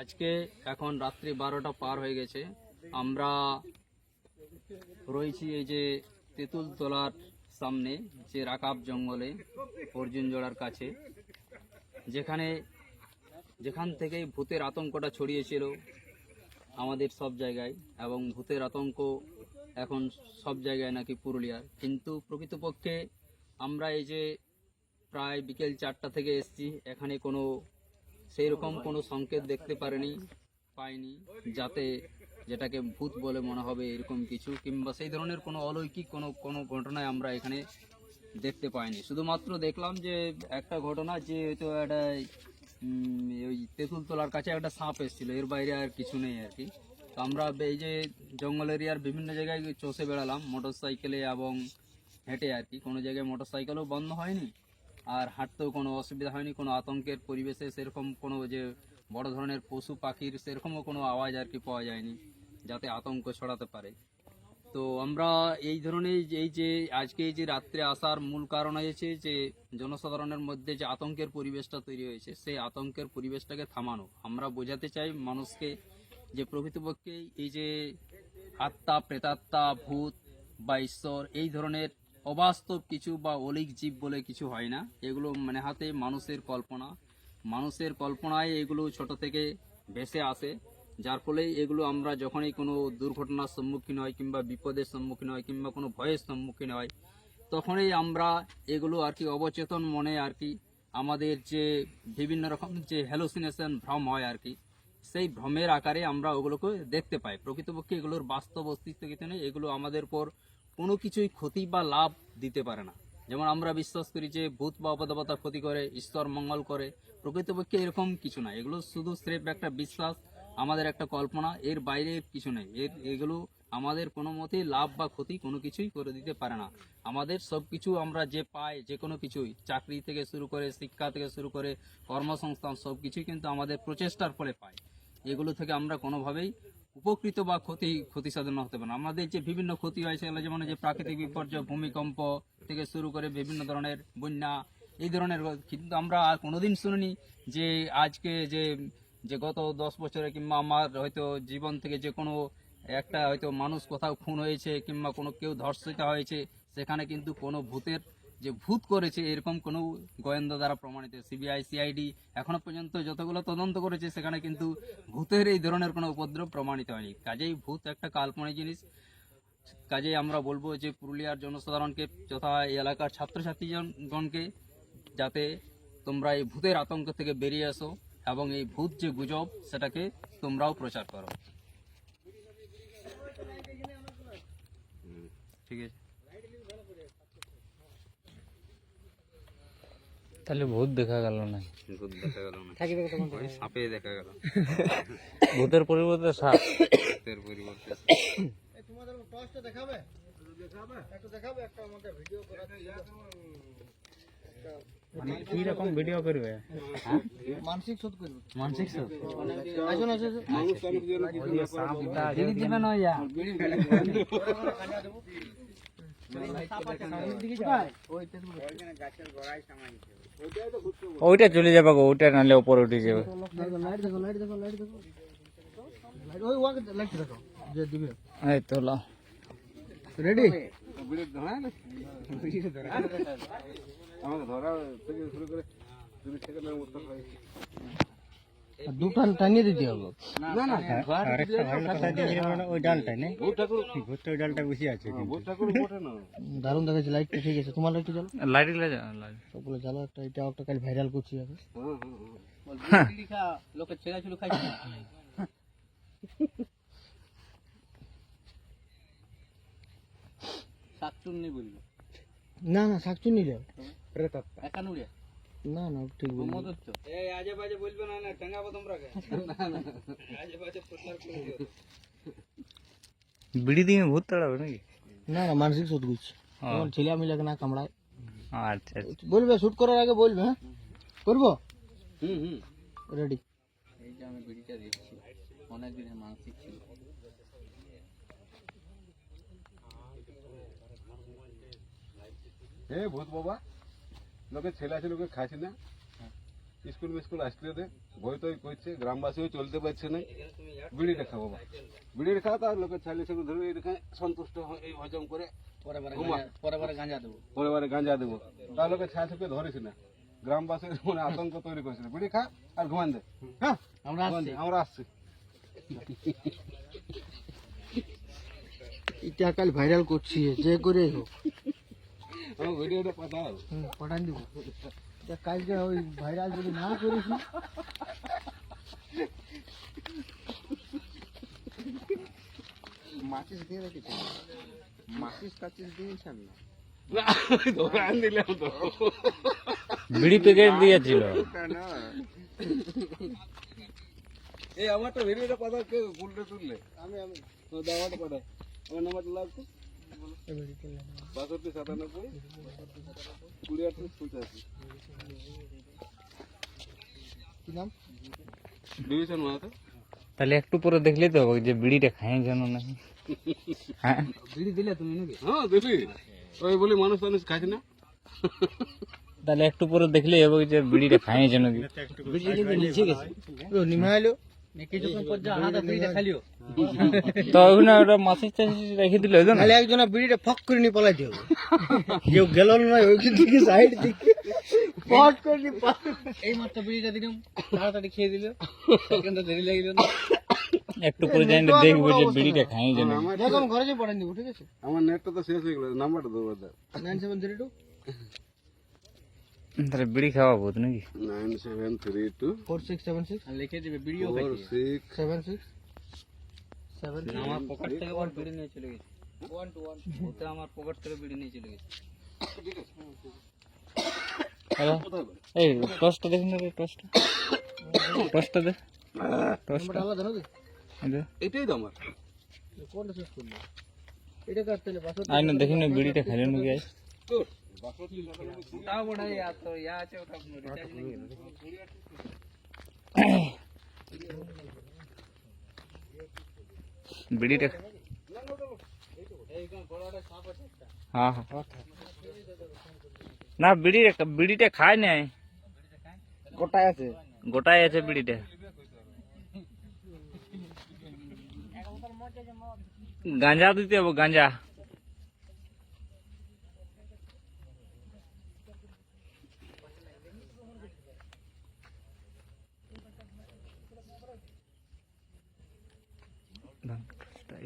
আজকে এখন রাত্রি 12টা পার হয়ে গেছে। আমরা রয়েছি এই যে তেঁতুলতলার সামনে যে রাকাব জঙ্গলে অর্জুন জোড়ার কাছে, যেখান থেকেই ভূতের আতঙ্কটা ছড়িয়েছিল আমাদের সব জায়গায়, এবং ভূতের আতঙ্ক এখন সব জায়গায় নাকি পুরুলিয়ার। কিন্তু প্রকৃতপক্ষে আমরা এই যে প্রায় বিকেল 4টা থেকে এসেছি, এখানে কোনো সেই রকম কোনো সংকেত দেখতে পাইনি যাতে যেটাকে ভূত বলে মনে হবে এরকম কিছু, কিংবা সেই ধরনের কোনো অলৌকিক কোনো ঘটনায় আমরা এখানে দেখতে পাইনি। শুধুমাত্র দেখলাম যে একটা ঘটনা, যে হয়তো একটা ওই তেঁতুলতলার কাছে একটা সাপ এসেছিল, এর বাইরে আর কিছু নেই আর কি। তো আমরা এই যে জঙ্গল এরিয়ার বিভিন্ন জায়গায় চষে বেড়ালাম মোটর সাইকেলে এবং হেঁটে আর কি। কোনো জায়গায় মোটর সাইকেলও বন্ধ হয়নি, আর হাঁটতেও কোনো অসুবিধা হয়নি। কোনো আতঙ্কের পরিবেশে সেরকম কোনো যে বড় ধরনের পশু পাখির সেরকমও কোনো আওয়াজ আর কি পাওয়া যায়নি যাতে আতঙ্ক ছড়াতে পারে। তো আমরা এই ধরনের এই যে আজকে এই যে রাত্রে আসার মূল কারণ হয়েছে যে জনসাধারণের মধ্যে যে আতঙ্কের পরিবেশটা তৈরি হয়েছে, সেই আতঙ্কের পরিবেশটাকে থামানো। আমরা বোঝাতে চাই মানুষকে যে প্রকৃতপক্ষে এই যে আত্মা, প্রেতাত্মা, ভূত বা ঈশ্বর এই ধরনের অবাস্তব কিছু বা অলীক জীব বলে কিছু হয় না। এগুলো মানে হাতে মানুষের কল্পনায় এগুলো ছোট থেকে ভেসে আসে, যার ফলে এগুলো আমরা যখনই কোনো দুর্ঘটনার সম্মুখীন হয় কিংবা বিপদের সম্মুখীন হয় কিংবা কোনো ভয়ের সম্মুখীন হয়, তখনই আমরা এগুলো আর কি অবচেতন মনে আর কি আমাদের যে বিভিন্ন রকম যে হ্যালুসিনেশন, ভ্রম হয় আর কি, সেই ভ্রমের আকারে আমরা ওগুলোকে দেখতে পাই। প্রকৃতপক্ষে এগুলোর বাস্তব অস্তিত্ব কিছু নেই। এগুলো আমাদের পর কোনো কিছুই ক্ষতি বা লাভ দিতে পারে না। যেমন আমরা বিশ্বাস করি যে ভূত বা অপদেবতা ক্ষতি করে, ঈশ্বর মঙ্গল করে, প্রকৃতপক্ষে এরকম কিছু না। এগুলো শুধু স্রেফ একটা বিশ্বাস, আমাদের একটা কল্পনা, এর বাইরে কিছু নেই। এগুলো আমাদের কোনো মতেই লাভ বা ক্ষতি কোনো কিছুই করে দিতে পারে না। আমাদের সব কিছু আমরা যে পাই, যে কোনো কিছুই, চাকরি থেকে শুরু করে, শিক্ষা থেকে শুরু করে, কর্মসংস্থান, সব কিছুই কিন্তু আমাদের প্রচেষ্টার ফলে পাই। এগুলো থেকে আমরা কোনোভাবেই উপকৃত বা ক্ষতি সাধন হতে পারে না। আমাদের যে বিভিন্ন ক্ষতি হয় সেগুলো যেমন যে প্রাকৃতিক বিপর্যয়, ভূমিকম্প থেকে শুরু করে বিভিন্ন ধরনের বন্যা, এই ধরনের। কিন্তু আমরা আর কোনোদিন শুনিনি যে আজকে যে গত 10 বছরে কিংবা আমার হয়তো জীবন থেকে যে কোনো একটা হয়তো মানুষ কোথাও খুন হয়েছে কিংবা কোনো কেউ ধর্ষিত হয়েছে, সেখানে কিন্তু কোনো ভূত করেছে এরকম কোনো গোয়েন্দা দ্বারা প্রমাণিত, সিবিআই, সিআইডি এখনো পর্যন্ত যতগুলো তদন্ত করেছে, সেখানে কিন্তু ভূতের এই ধরনের কোনো উপদ্রব প্রমাণিত হয়নি। কাজেই ভূত একটা কাল্পনিক জিনিস। কাজেই আমরা বলবো যে পুরুলিয়ার জনসাধারণকে, তথা এই এলাকার ছাত্রছাত্রীগণকে, যাতে তোমরা এই ভূতের আতঙ্ক থেকে বেরিয়ে আসো এবং এই ভূত যে গুজব সেটাকে তোমরাও প্রচার করো। ঠিক আছে, তাহলে ভূত দেখা গেল না, ভূত দেখা গেল না, ওই সাপে দেখা গেল। ভূতের পরিবর্তে সাপ। ভূতের পরিবর্তে তোমাদের টর্চটা দেখাবে একটু দেখাবে, একটা আমাকে ভিডিও করা মানে কি রকম ভিডিও করবে? মানসিক শোধ করবে, মানসিক শোধ। আসুন আসুন দিদি দিবে না ইয়া ওইটা চলে যাবে গো, ওইটা নালে উপরে উঠে যাবে। লাইট দেখো, লাইট দেখো, লাইট দেখো, লাইট ওই ওয়াকে লাইট দেখো যে দিবে। এই তো লাও, রেডি? দুটো টানিয়ে দিতে হবে। না না, আরেকটা ভালো কথা দিয়ে মানে ওই ডালটা নেই, ভূতটা ওই ডালটা বসে আছে। দারুণ দেখাচ্ছে, লাইটটা ঠিক আছে। তোমার লাইটটা জ্বালো, লাইট গেলে সবগুলো জ্বালো। একটা এটা একটা কাল ভাইরাল করছি আমি। লোকের ছেড়া ছিল খাইছে শাকচুন্নি বললো। না না, শাকচুন্নি রে, একানুড়িয়া না না ঠিক বলি। এই আজে বাজে বলবে না, না ঠেঙ্গাবো তোমরা কে। আজে বাজে প্রচার করে দিও। বিড়ি দিয়ে ভূত তাড়াবে নাকি? না না, মানসিক শোধ করছি, তোমার ছেলে আমি লাগে না কামড়ায়। আচ্ছা বলবে শুট করার আগে বলবে, হ্যাঁ করবো। রেডি? এই যে আমি বিড়িটা দিচ্ছি, অনেকদিনের মানসিক ছিল। হে ভূত বাবা, লোকে ছেলে আছে, লোকে খাইছে না, স্কুল মিস্কুল আসলে দে বই তই করছে, গ্রামবাসীও চলতে পারছে না, বিড়িটা খাবো বাবা, বিড়িটা খাওয়া তার লোকের ছালি সেগুলো ধরে এটাকে সন্তুষ্ট এই হজম করে পরে বারে গাঁজা দেবো, তার লোকের ছায়া থেকে ধরিস না, গ্রামবাসীর মানে আতঙ্ক তৈরি করেছিল, বিড়ি খা আর ঘুমান দে, হ্যাঁ আমরা আসছি। এটা কাল ভাইরাল করছি যে করে হোক আমার ভিডিওটা পাঠাও, পাঠান দিব। কালকে ওই ভাইরাল যদি না করিস মাচিস দিয়ে রেখেছি, মাচিস টাচিস দিয়েছেন না? দোকান দিলাম তো, বিড়ি প্যাকেট দিয়েছিল। এই আমার তো ভিডিওটা পাঠাও, কেউ উল্টে তুললে আমি তো দাওয়াটা পাঠাও, আমার নাম্বারটা লাগছে 62 97 28 85। কি নাম? ডিভিশন মাথা তাহলে একটু পরে দেখলে তো হবে যে বিড়িটা খাই জানো না। হ্যাঁ বিড়ি দিলে তুমি নাকি? হ্যাঁ দেখি ওই বলি মানুষ টানুষ খাইছে না, তাহলে একটু পরে দেখলে হবে যে বিড়িটা খাই জানো কি। নিচে গেছে নিমাইলো কিছুক্ষণ পর যা হাতে বিড়িটা খালিও তো ওখানে ওটা মাছের টাছিস রেখে দিল না, খালি একজন বিড়িটা ফক করে নিয়ে পালাইতে হবে, কেউ গেল না ওইখান থেকে সাইড দিকে ফট করে নিয়ে এই মাত্র বিড়িটা দিলাম, তাড়াতাড়ি খেয়ে দিল, সেকেন্ডটা দেরি লাগিল না। একটু পরে যাই দেখবো যে বিড়িটা খাই জানো। দেখো আমি ঘরে যেয়ে পড়ান দিব, ঠিক আছে? আমার নেটটা তো শেষ হয়ে গেল, নাম্বারটা দেবো 9732 তাহলে বিড়ি খাওয়া বহুত নাকি? 9732 4676 লিখে দিবে ভিডিও 76 76 আমার পকেট থেকে ওর বিড়ি নিয়ে চলে গেছে, 1 to 1 ওতে আমার পকেট থেকে বিড়ি নিয়ে চলে গেছে। হ্যালো এই টসটা দেখুন রে, টসটা দে, নাম্বারটা আলাদা নাকি? এটাই তো আমার, কোনটা শেষ করলি? এটা কাটতে হলে পাসওয়ার্ড আই না দেখি না বিড়িটা খাইলে নাকি আজ। তোর ওটা বড় ইয়া তো ইয়া আছে ওটা রিচার্জ নেই। বিড়িটা হ্যাঁ হ্যাঁ না বিড়িটা খায় নাই, গোটায় আছে। গোটাই আছে বিড়িটা। গাঁজা দিতে হবে, গাঁজা।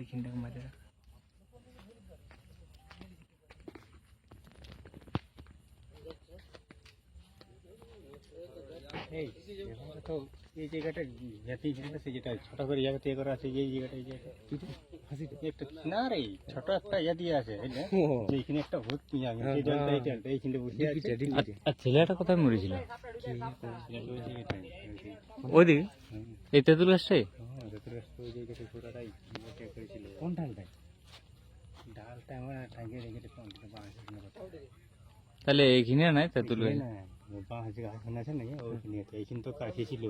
এইখানটাকে মাঝে রাখ। এই জায়গাটা জাতি আছে, যেটা ছোট করে জায়গাতে করা আছে, এই জায়গাটা এই জায়গাটা একটা না রে ছোট একটা ইয়া দিয়ে আছে, এইখানে একটা ভূত নিয়ে আমি এই জলটা এইখানে বসে আছে। আর ছেলেটা কোথায় মরেছিল? ওইদিকে এই তেঁতুল গাছটাই। ওই জায়গাটা ছোটটাই করেছিল। কোন ঢালটাই? ডালটা আমার টাঙ্গে রেখে তাহলে এইখানে নাই তেঁতুল গাছ? বাঁশ গাছ আছে না ওইখানে, এইখানে তো কাশিছিল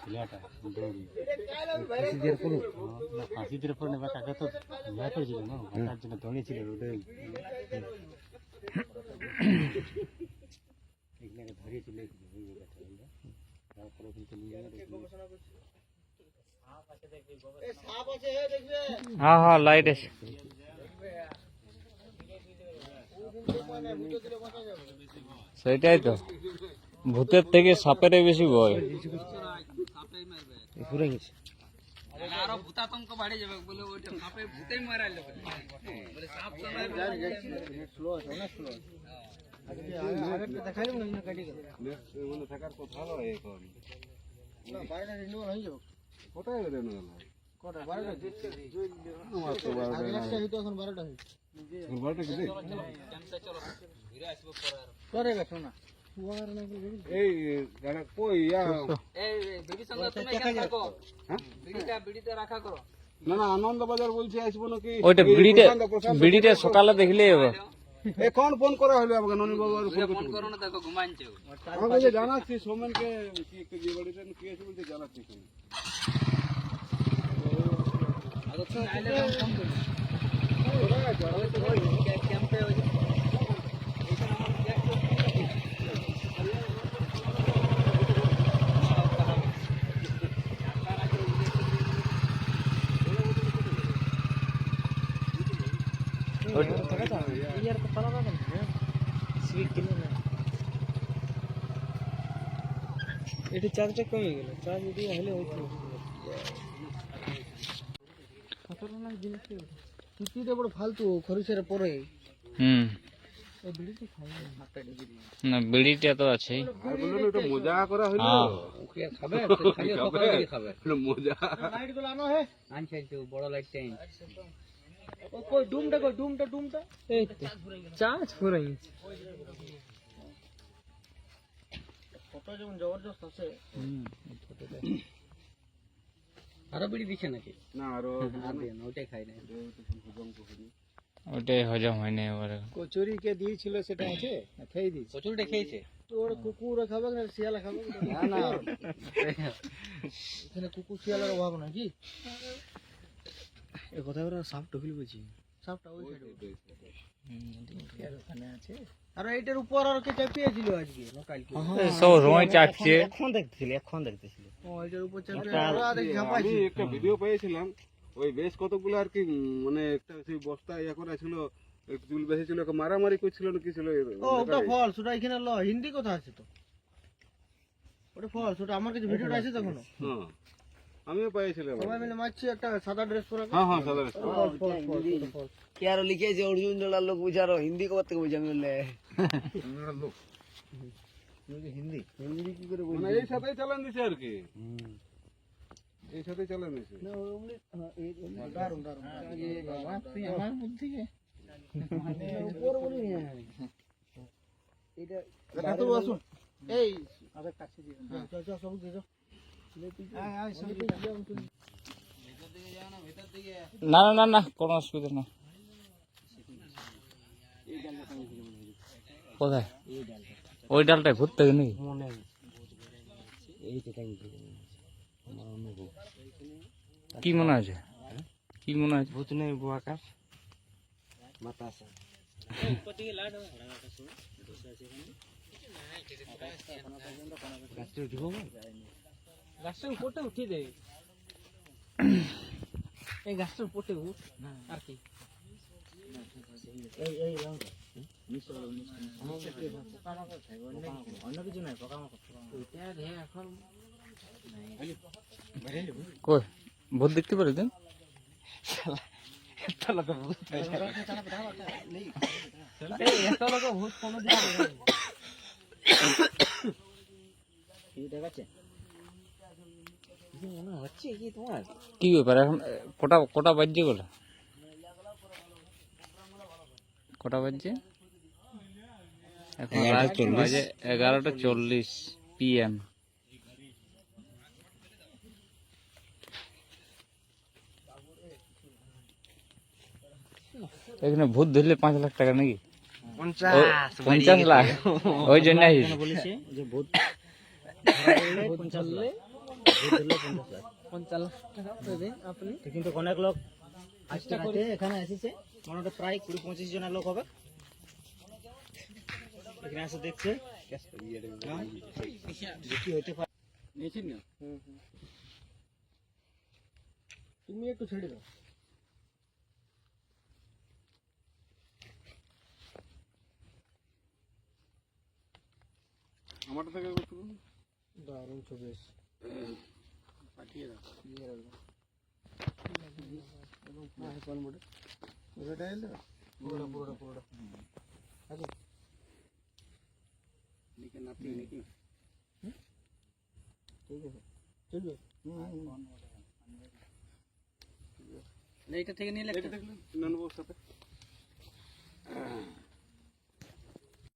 ছেলেটা দৌড়ি ফাঁসিদের পর নেবা কাকা তো ইয়া করেছিল না, তার জন্য দৌড়েছিল ওদের এখানে ধরিয়েছিল ওই জায়গাটা। তারপরে কিন্তু হ্যাঁ হ্যাঁ লাইট আছে। সেটাই তো, ভূতের থেকে সাপের বেশি ভয়। ঘুরে গেছে আরো ভূতাতঙ্ক বাড়ে যাবে বলে ওইটা সাপে ভূতেই মারাইলো বলে সাপ স্লো আছে, অনেক স্লো আছে। আগেরটা দেখাইলাম না, কাটি গেল মানে থাকার কথা নয় এখন, না 12টা রিনিউয়াল হয়ে যাবে। কোথায় বেরোনো গেল? কটা 12টা? আমার তো 12টা আগে একটা হইতো, এখন 12টা হয়েছে। 12টা কি দেখ? চলো ঘুরে আসবো পরে আর করে গেছো না এই গানা কই ইয়া এই বিড়ি সঙ্গে তুমি এখানে থাকো, বিড়িটা রাখা করো। না না আনন্দ বাজার বলছি আসবো নাকি? ওইটা বিড়িটা সকালে দেখলে হবে। এখন ফোন করা হলো আমাকে ননি বাবু আর ফোন করো না, দেখো ঘুমাইছে ও। আমাকে যে জানাচ্ছি সোমেনকে কি একটা বিয়ে বাড়িতে কি আছে বলতে জানাচ্ছি। আচ্ছা আইলে ফোন করো। ক্যাম্পে ওই এটা চার্জটা কমে গেল, চার্জ যদি হলে হইতো খতরনাক জিনিস। চুটিটা বড় ফালতু, খরিচের পরে না বিড়িটা তো আছে। আর বললো না, ওটা মজা করা হইলো। খাবে খাবে এটা মজা। লাইট গুলো আনো হে, আনছে বড় লাইট টাইম। ও কই ডুমটা, কই ডুমটা এই তো চার্জ ফুরাই গেছে। ফটো যেমন জবরদস্ত আছে। আরো বিড়ি দিছে নাকি? না আরো ওইটাই খাই না। ওটাই হজম হয়নি এবারে। কচুরি কে দিয়েছিল সেটা আছে না খেয়ে দিস? কচুরিটা খেয়েছে তোর কুকুর খাবে না শিয়ালা খাবে? না না, এখানে কুকুর শিয়ালের অভাব নাকি? এই কথা ওরা সাপ ঢুকলি বুঝি। সাপটা ওই সাইডে ওখানে আছে। আর এইটার উপর আর কে চাপিয়েছিল আজকে না কালকে? সব সময় চাপছে। এখন দেখতেছিলি। ও এইটার উপর চাপিয়ে ওরা দেখ আমি ঝাপাইছে। একটা ভিডিও পেয়েছিলাম, ওই বেশ কতগুলো আর কি মানে একটা সেই বস্তা ইয়া করা ছিল, একটু চুল বেশি ছিল, মারামারি করছিল না কি ছিল। ও ওটা ফলস, ওটা এখানে হিন্দি কথা আছে তো, ওটা ফলস। ওটা আমার কাছে ভিডিওটা আছে তখন। হ্যাঁ আমিও পেয়েছিলাম। সবাই মিলে মারছি, একটা সাদা ড্রেস পরে। হ্যাঁ হ্যাঁ সাদা কে আর লিখেছে অর্জুন জোড়ার লোক বুঝারো, হিন্দি কবে থেকে বুঝামি বললে হিন্দি কি করে মানে এই সাথেই চালান দিছে আর কি, এই সাথেই চালান দিছে। দারুন দারুন। বাবা তুই আমার বুদ্ধি কে উপর বলি না এটা দেখা তো আসুন। এই আরে কাছে দিয়ে চল চল সব দিয়ে দাও। না না না না কোনো অসুবিধা না। কোথায় ওই ডালটায় ঘুরতে গেলে নাকি? কি মনে আছে? কি মনে আছে? ভূত নেই বুয়াকার মাতাসা। গাছটার উপরটা উঠিয়ে দে, এই গাছটার উপরটা উঠ আর কি। অন্য কিছু নাই, এখন কই ভূত দেখতে পারে দেন? এত লোক ভূত কোনদিন দেখাচ্ছে মনে হচ্ছে কি তোমার? কি ব্যাপার এখন কটা বাজছে? কটা বাজছে এখন? রাত বাজে 11:40 PM। এখানে ভূত ধরলে 5 লাখ টাকা নাকি? 50 লাখ। ওই জন্য বলেছে যে ভূত 50 লাখ। 50 লাখ টাকা দেবেন আপনি। কিন্তু অনেক লোক আজকে এখানে এসেছে, মনে প্রায় 20-25 জনের লোক হবে এখানে এসে দেখছে কি হইতে পারে। তুমি একটু ছেড়ে দাও। আমারটা থেকে দারুণ ছবি এসছে। পাঠিয়ে দাও, দিয়ে রাখবো। পুরোটা এলো, পুরোটা আচ্ছা লিখে নাতি নাকি? ঠিক আছে চলবে। এইটা থেকে নিলে নানবো সাথে